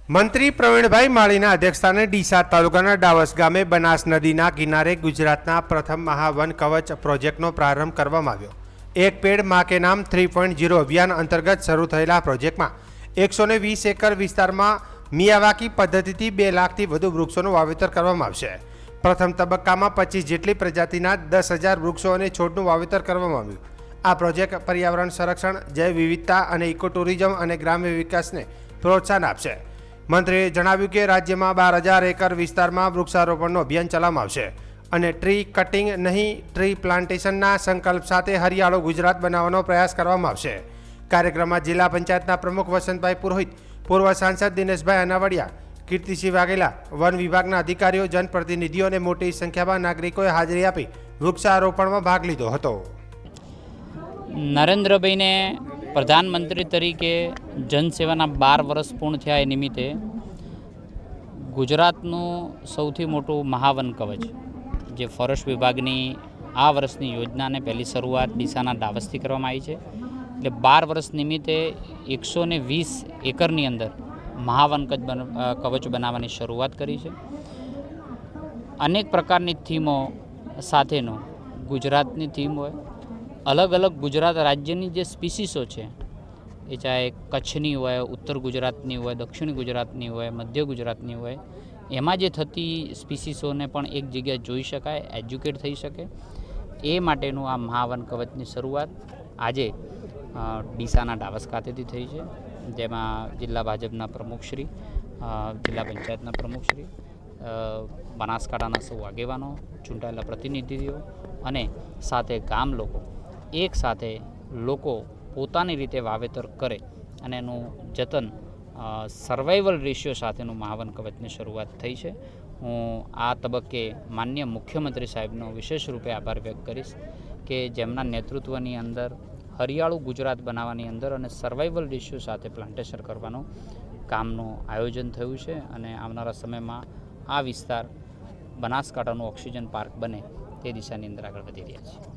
મંત્રી પ્રવીણભાઈ માળીના અધ્યક્ષસ્થાને ડીસા તાલુકાના ડાવસ ગામે બનાસ નદીના કિનારે ગુજરાતના પ્રથમ મહાવન કવચ પ્રોજેક્ટનો પ્રારંભ કરવામાં આવ્યો। એક પેડ માં કે નામ 3.0 અભિયાન અંતર્ગત શરૂ થયેલા પ્રોજેક્ટમાં 120 એકર વિસ્તારમાં મિયાવાકી પદ્ધતિથી 2 લાખથી વધુ વૃક્ષોનું વાવેતર કરવામાં આવશે। પ્રથમ તબક્કામાં 25 જેટલી પ્રજાતિના 10,000 વૃક્ષો અને છોડનું વાવેતર કરવામાં આવ્યું। આ પ્રોજેક્ટ પર્યાવરણ સંરક્ષણ, જૈવ વિવિધતા અને ઇકો ટુરિઝમ અને ગ્રામ્ય વિકાસને પ્રોત્સાહન આપશે। મંત્રીએ જણાવ્યું કે રાજ્યમાં 12,000 એકર વિસ્તારમાં વૃક્ષારોપણનું અભિયાન ચલાવવામાં આવશે અને ટ્રી કટિંગ નહીં ટ્રી પ્લાન્ટેશનના સંકલ્પ સાથે હરિયાળું ગુજરાત બનાવવાનો પ્રયાસ કરવામાં આવશે। કાર્યક્રમમાં જિલ્લા પંચાયતના પ્રમુખ વસંતભાઈ પુરોહિત, પૂર્વ સાંસદ દિનેશભાઈ અનાવડિયા, કીર્તિસિંહ વાઘેલા, વન વિભાગના અધિકારીઓ, જનપ્રતિનિધિઓ અને મોટી સંખ્યામાં નાગરિકોએ હાજરી આપી વૃક્ષારોપણમાં ભાગ લીધો હતો। નરેન્દ્રભાઈને પ્રધાનમંત્રી તરીકે જનસેવાના 12 વર્ષ પૂર્ણ થયા એ નિમિત્તે ગુજરાતનું સૌથી મોટું મહાવન કવચ જે ફોરેસ્ટ વિભાગની આ વર્ષની યોજનાને પહેલી શરૂઆત ડીસાના ડાવસથી કરવામાં આવી છે। એટલે 12 વર્ષ નિમિત્તે 120 એકરની અંદર મહાવન કવચ બનાવવાની શરૂઆત કરી છે। અનેક પ્રકારની થીમો સાથેનું ગુજરાતની થીમ હોય, અલગ અલગ ગુજરાત રાજ્યની જે સ્પીસીસો છે એ ચાહે કચ્છની હોય, ઉત્તર ગુજરાતની હોય, દક્ષિણ ગુજરાતની હોય, મધ્ય ગુજરાતની હોય, એમાં જે થતી સ્પીસીસોને પણ એક જગ્યાએ જોઈ શકાય, એજ્યુકેટ થઈ શકે એ માટેનું આ મહાવન કવચની શરૂઆત આજે ડીસાના ડાવસ ખાતેથી થઈ છે। જેમાં જિલ્લા ભાજપના પ્રમુખશ્રી, જિલ્લા પંચાયતના પ્રમુખશ્રી, બનાસકાંઠાના સૌ આગેવાનો, ચૂંટાયેલા પ્રતિનિધિઓ અને સાથે ગામ લોકો એક સાથે લોકો પોતાની રીતે વાવેતર કરે અને એનું જતન સર્વાઈવલ રેશિયો સાથેનું મહાવન કવચની શરૂઆત થઈ છે। હું આ તબક્કે માનનીય મુખ્યમંત્રી સાહેબનો વિશેષ રૂપે આભાર વ્યક્ત કરીશ કે જેમના નેતૃત્વની અંદર હરિયાળું ગુજરાત બનાવવાની અંદર અને સર્વાઈવલ રેશિયો સાથે પ્લાન્ટેશન કરવાનું કામનું આયોજન થયું છે અને આવનારા સમયમાં આ વિસ્તાર બનાસકાંઠાનું ઓક્સિજન પાર્ક બને તે દિશાની અંદર આગળ વધી રહ્યા છે।